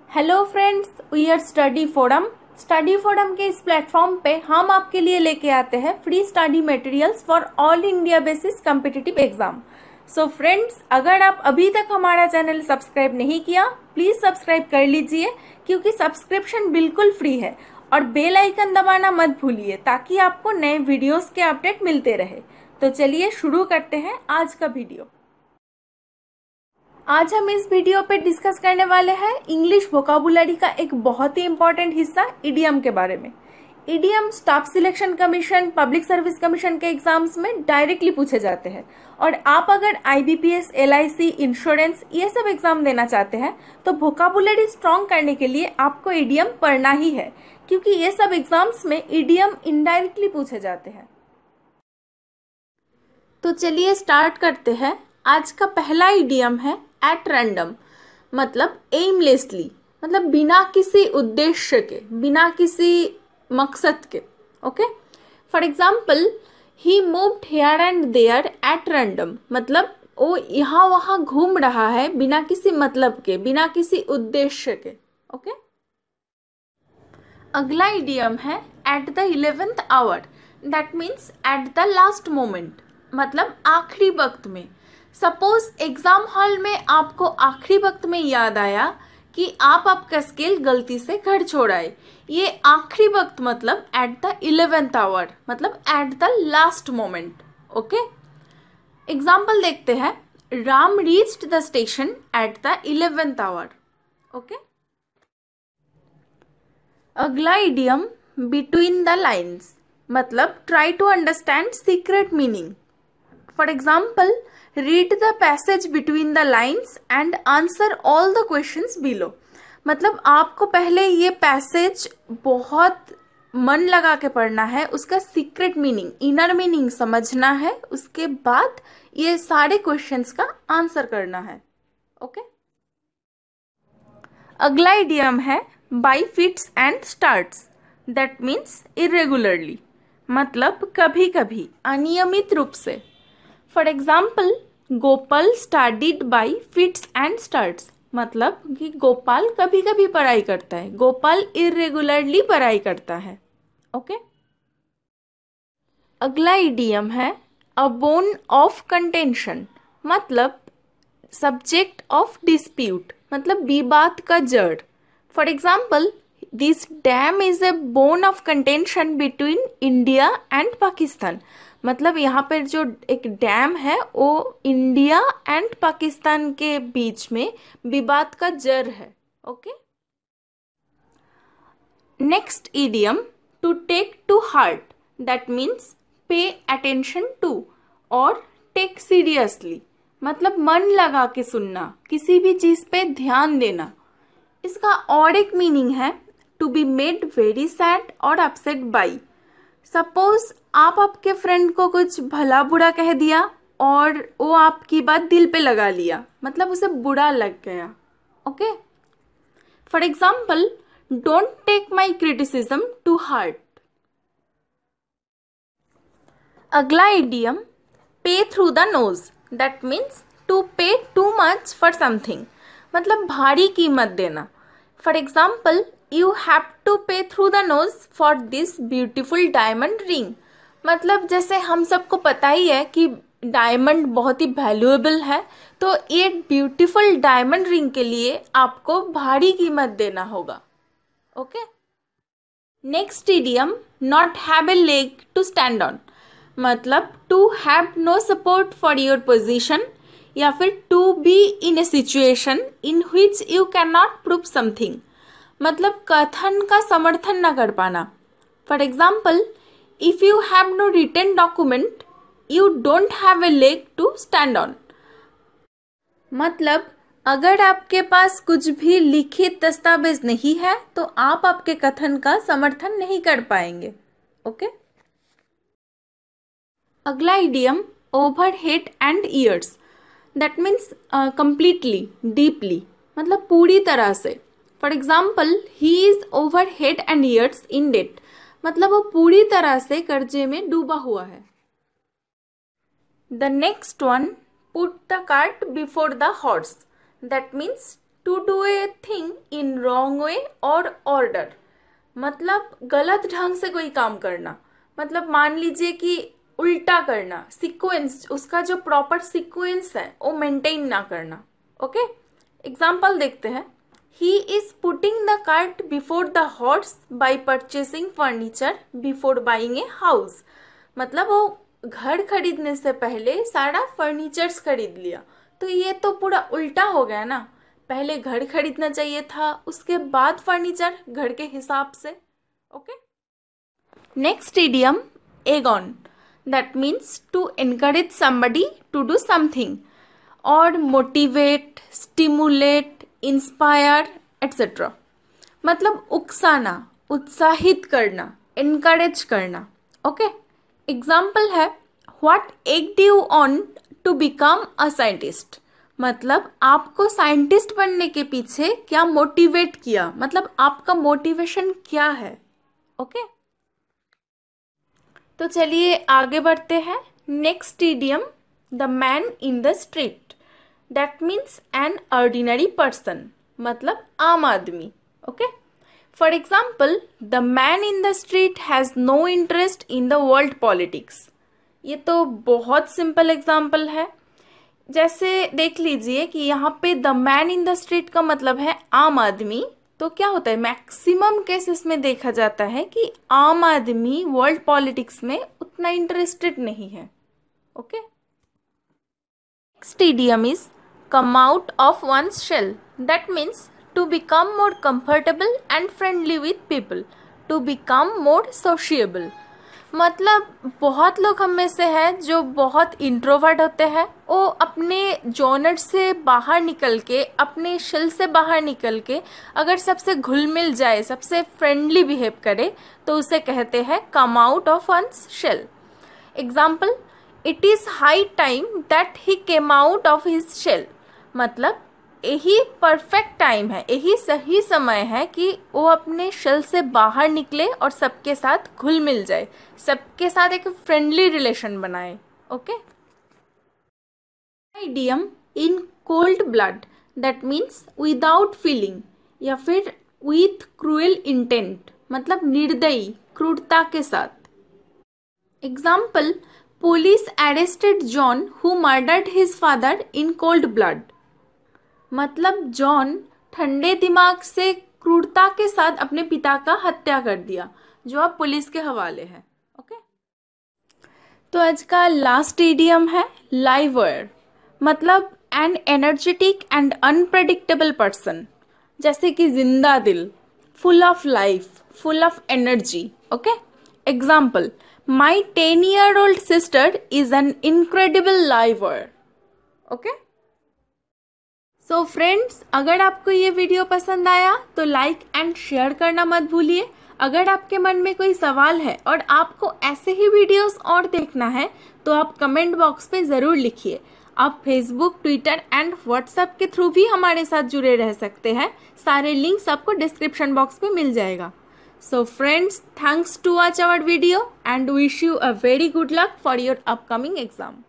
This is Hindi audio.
Hello friends, we are study forum. Study forum के इस प्लेटफॉर्म पे हम आपके लिए लेके आते हैं free study materials for all India basis competitive exam. So friends, अगर आप अभी तक हमारा चैनल सब्सक्राइब नहीं किया, प्लीज सब्सक्राइब कर लीजिए क्योंकि सब्सक्रिप्शन बिल्कुल फ्री है। और बेल आइकन दबाना मत भूलिए ताकि आपको नए वीडियोस के अपडेट मिलते रहे। तो चलिए शुरू करते हैं आज का वीडियो। आज हम इस वीडियो पे डिस्कस करने वाले हैं इंग्लिश वोकाबुलरी का एक बहुत ही इंपॉर्टेंट हिस्सा इडियम के बारे में। Idiom staff selection commission, public service commission के एग्जाम्स में डायरेक्टली पूछे जाते हैं। और आप अगर IBPS, LIC, इंश्योरेंस ये सब एग्जाम देना चाहते हैं तो वोकाबुलरी स्ट्रॉन्ग करने के लिए आपको इडियम पढ़ना ही है, क्योंकि ये सब एग्जाम्स में इडियम इनडायरेक्टली पूछे जाते हैं। तो चलिए स्टार्ट करते हैं। आज का पहला इडियम है एट रैंडम, मतलब एमलेसली, मतलब बिना किसी उद्देश्य के, बिना किसी मकसद के। Okay, for example he moved here and there at random, मतलब वो यहाँ वहाँ घूम रहा है बिना किसी मतलब के, बिना किसी उद्देश्य के। ओके, अगला इडियम है at the 11th hour, that means at the last moment, मतलब आखिरी वक्त में। सपोज एग्जाम हॉल में आपको आखिरी वक्त में याद आया कि आप आपका स्केल गलती से घर छोड़ आए। ये आखिरी वक्त मतलब एट द 11th आवर, मतलब at the last moment. Okay, example देखते हैं। Ram reached the station at the 11th hour. Okay, अगला इडियम बिटवीन द लाइन्स, मतलब try to understand secret meaning. For example, read the passage between the lines and answer all the questions below, मतलब आपको पहले ये पैसेज बहुत मन लगा के पढ़ना है, उसका सीक्रेट मीनिंग, इनर मीनिंग समझना है, उसके बाद ये सारे क्वेश्चंस का आंसर करना है। ओके, अगला इडियम है bye fits and starts, that means irregularly, मतलब कभी कभी, अनियमित रूप से। For example, Gopal studied by fits and starts, मतलब कि गोपाल कभी कभी पढ़ाई करता है, गोपाल इरेगुलरली पढ़ाई करता है। ओके, अगला इडियम है अ बोन ऑफ कंटेंशन, मतलब सब्जेक्ट ऑफ डिस्प्यूट, मतलब विवाद का जड़। For example, this dam is a bone of contention between India and Pakistan, मतलब यहाँ पर जो एक डैम है वो इंडिया एंड पाकिस्तान के बीच में विवाद का जड़ है। Okay, next idiom to take to heart, that means pay attention to और टेक सीरियसली, मतलब मन लगा के सुनना, किसी भी चीज पे ध्यान देना। इसका और एक मीनिंग है to be made very sad और अपसेट बाई। सपोज आप आपके फ्रेंड को कुछ भला बुरा कह दिया और वो आपकी बात दिल पे लगा लिया, मतलब उसे बुरा लग गया। Okay, for example, don't take my criticism to heart. अगला idiom pay through the nose, that means to pay too much for something, मतलब भारी कीमत देना। For example, you have to pay through the nose for this beautiful diamond ring, मतलब जैसे हम सबको पता ही है कि डायमंड बहुत ही वैल्यूएबल है, तो ये ब्यूटीफुल डायमंड रिंग के लिए आपको भारी कीमत देना होगा। Okay, next idiom not have a leg to stand on, मतलब to have no support for your position, या फिर to be in a situation in which you can not prove something, मतलब कथन का समर्थन न कर पाना। For example, if you have no written document you don't have a leg to stand on, मतलब अगर आपके पास कुछ भी लिखित दस्तावेज नहीं है तो आप आपके कथन का समर्थन नहीं कर पाएंगे। ओके, अगला idiom over head and ears, that means completely, deeply, मतलब पूरी तरह से। For example, he is over head and ears in debt, मतलब वो पूरी तरह से कर्जे में डूबा हुआ है। The next one, put the cart before the horse, that means to do a thing in wrong way और ऑर्डर, मतलब गलत ढंग से कोई काम करना, मतलब मान लीजिए कि उल्टा करना, सीक्वेंस, उसका जो प्रॉपर सीक्वेंस है वो मेंटेन ना करना। ओके, एग्जाम्पल देखते हैं। He is putting the cart before the horse by purchasing furniture before buying a house, मतलब वो घर खरीदने से पहले सारा फर्नीचर्स खरीद लिया। तो ये तो पूरा उल्टा हो गया ना, पहले घर खरीदना चाहिए था, उसके बाद फर्नीचर घर के हिसाब से। Okay, next idiom egg on, that means to encourage somebody to do something और मोटिवेट, स्टिमुलेट, इंस्पायर एटसेट्रा, मतलब उकसाना, उत्साहित करना, एनकरेज करना। ओके, एग्जाम्पल है what egged you on to become a scientist, मतलब आपको साइंटिस्ट बनने के पीछे क्या मोटिवेट किया, मतलब आपका मोटिवेशन क्या है। ओके, तो चलिए आगे बढ़ते हैं। Next idiom the man in the street, that means an ordinary person, मतलब आम आदमी। Okay, for example the man in the street has no interest in the world politics. ये तो बहुत सिंपल एग्जाम्पल है। जैसे देख लीजिए कि यहाँ पे the man in the street का मतलब है आम आदमी, तो क्या होता है, मैक्सिमम केसेस में देखा जाता है कि आम आदमी वर्ल्ड पॉलिटिक्स में उतना इंटरेस्टेड नहीं है। Okay, next idiom is come out of one's shell, that means to become more comfortable and friendly with people, to become more sociable, मतलब बहुत लोग हम में से हैं जो बहुत इंट्रोवर्ट होते हैं, वो अपने जॉनर से बाहर निकल के, अपने शेल से बाहर निकल के अगर सबसे घुल मिल जाए, सबसे फ्रेंडली बिहेव करे, तो उसे कहते हैं come out of one's shell. Example, it is high time that he came out of his shell, मतलब यही परफेक्ट टाइम है, यही सही समय है कि वो अपने शेल से बाहर निकले और सबके साथ घुल मिल जाए, सबके साथ एक फ्रेंडली रिलेशन बनाए। Okay, idiom in cold blood, that means without feeling या फिर विथ क्रूएल इंटेंट, मतलब निर्दयी, क्रूरता के साथ। Example, police arrested John who murdered his father in cold blood, मतलब जॉन ठंडे दिमाग से क्रूरता के साथ अपने पिता का हत्या कर दिया, जो अब पुलिस के हवाले है। ओके, तो आज का लास्ट इडियम है लाइवर, मतलब N energetic and unpredictable person, जैसे कि जिंदा दिल, full of life, full of energy. Okay, example, my 10-year-old sister is an incredible liver. Okay, so friends, अगर आपको ये वीडियो पसंद आया तो लाइक एंड शेयर करना मत भूलिए। अगर आपके मन में कोई सवाल है और आपको ऐसे ही वीडियोस और देखना है तो आप कमेंट बॉक्स पे ज़रूर लिखिए। आप फेसबुक, ट्विटर एंड व्हाट्सएप के थ्रू भी हमारे साथ जुड़े रह सकते हैं। सारे लिंक्स आपको डिस्क्रिप्शन बॉक्स में मिल जाएगा। So friends, thanks to watch our video and wish you a very good luck for your upcoming exam.